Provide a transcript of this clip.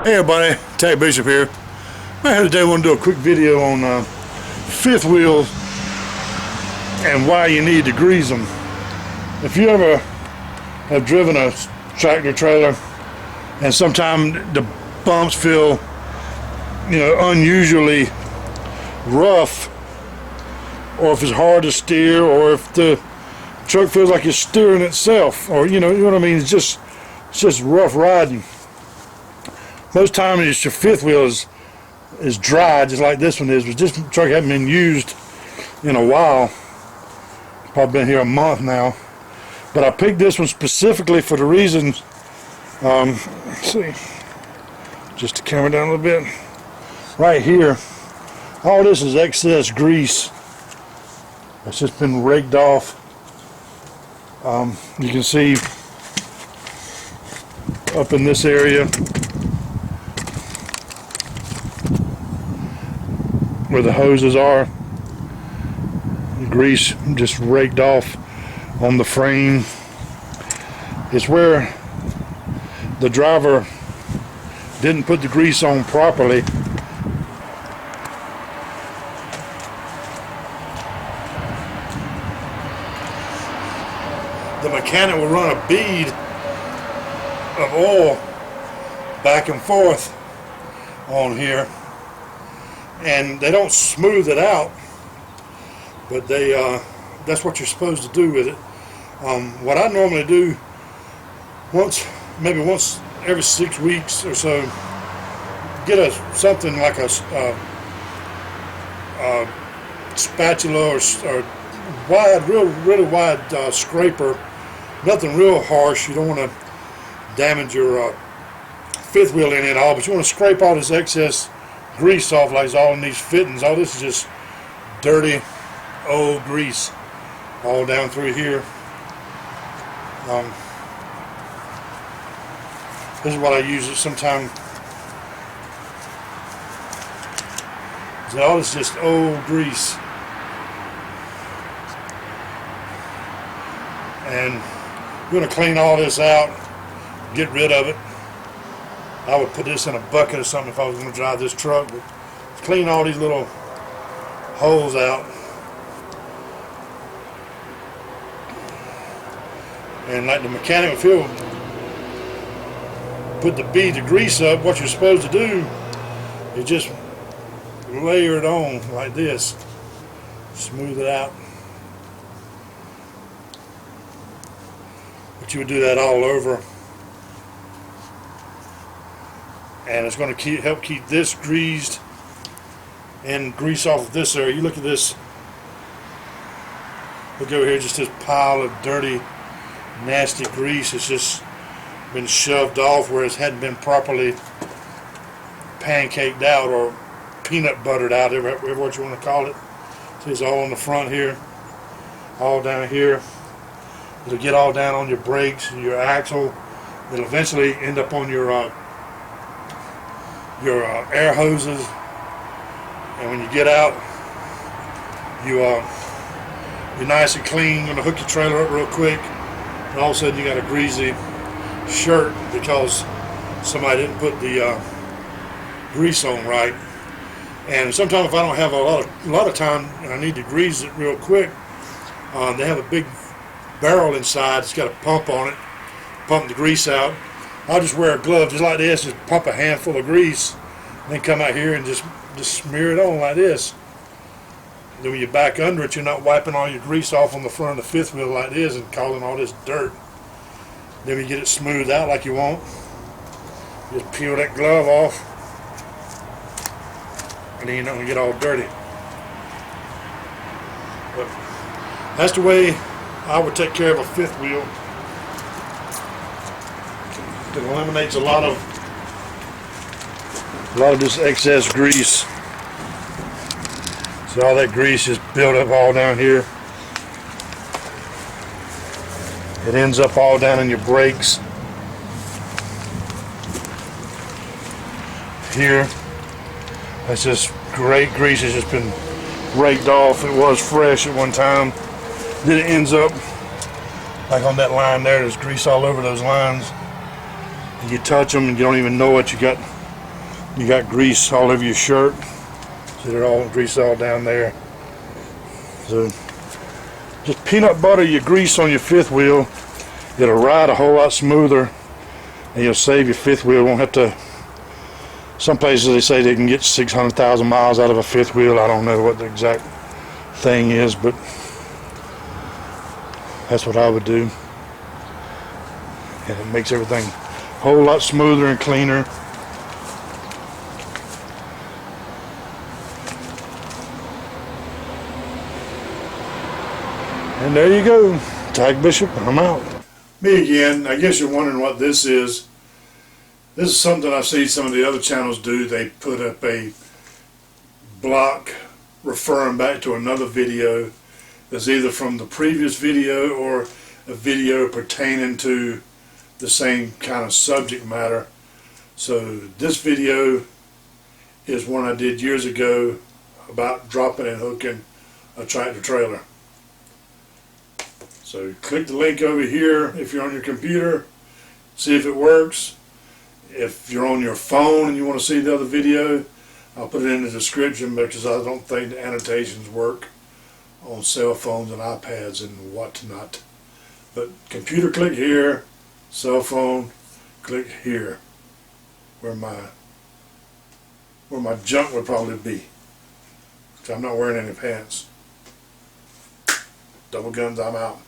Hey everybody, TacBishop here. Today I want to do a quick video on fifth wheels and why you need to grease them. If you ever have driven a tractor trailer and sometimes the bumps feel, unusually rough, or if it's hard to steer, or if the truck feels like it's steering itself, or you know what I mean, it's just rough riding. Most times it's your fifth wheel is dry, just like this one is, but this truck hasn't been used in a while. Probably been here a month now. But I picked this one specifically for the reason, let's see, just to camera down a little bit. Right here, all this is excess grease. It's just been raked off. You can see up in this area where the hoses are, the grease just raked off on the frame. It's where the driver didn't put the grease on properly. The mechanic will run a bead of oil back and forth on here, and they don't smooth it out, but that's what you're supposed to do with it. What I normally do, maybe once every 6 weeks or so, get something like a spatula or wide, really wide scraper. Nothing real harsh. You don't want to damage your fifth wheel in at all, but you want to scrape all this excess grease off, like it's all in these fittings. All this is just dirty old grease all down through here. This is what I use it sometimes. So all this is just old grease, and we're going to clean all this out, get rid of it. I would put this in a bucket or something if I was going to drive this truck, but clean all these little holes out. And like the mechanic will put the bead of grease up, what you're supposed to do is just layer it on like this. Smooth it out. But you would do that all over. And it's going to help keep this greased and grease off of this area. You look at this. Look over here, just this pile of dirty, nasty grease. It's just been shoved off where it hadn't been properly pancaked out or peanut buttered out, whatever what you want to call it. So it's all on the front here, all down here. It'll get all down on your brakes and your axle. It'll eventually end up on your air hoses, and when you get out, you're nice and clean. You're gonna hook your trailer up real quick, and all of a sudden you got a greasy shirt because somebody didn't put the grease on right. And sometimes if I don't have a lot of time and I need to grease it real quick, they have a big barrel inside. It's got a pump on it, pump the grease out. I'll just wear a glove just like this, just pump a handful of grease, and then come out here and just smear it on like this. Then when you back under it, you're not wiping all your grease off on the front of the fifth wheel like this and causing all this dirt. Then when you get it smoothed out like you want, just peel that glove off, and then you're not going to get all dirty. But that's the way I would take care of a fifth wheel. It eliminates a lot of this excess grease. So all that grease is built up all down here. It ends up all down in your brakes. Here, that's just great grease. It's just been raked off. It was fresh at one time. Then it ends up like on that line there. There's grease all over those lines. You touch them and you don't even know what you got You got grease all over your shirt. See, they're all grease all down there. So just peanut butter your grease on your fifth wheel. It'll ride a whole lot smoother, and you'll save your fifth wheel. Won't have to. Some places they say they can get 600,000 miles out of a fifth wheel. I don't know what the exact thing is, but that's what I would do. And it makes everything a whole lot smoother and cleaner. And there you go, TacBishop, I'm out. Me again. I guess you're wondering what this is. This is something I see some of the other channels do. They put up a block referring back to another video that's either from the previous video or a video pertaining to the same kind of subject matter. So this video is one I did years ago about dropping and hooking a tractor trailer. So click the link over here if you're on your computer, see if it works. If you're on your phone and you want to see the other video, I'll put it in the description, because I don't think the annotations work on cell phones and iPads and whatnot. But computer, click here. Cell phone, click here, where my junk would probably be. I'm not wearing any pants. Double guns, I'm out.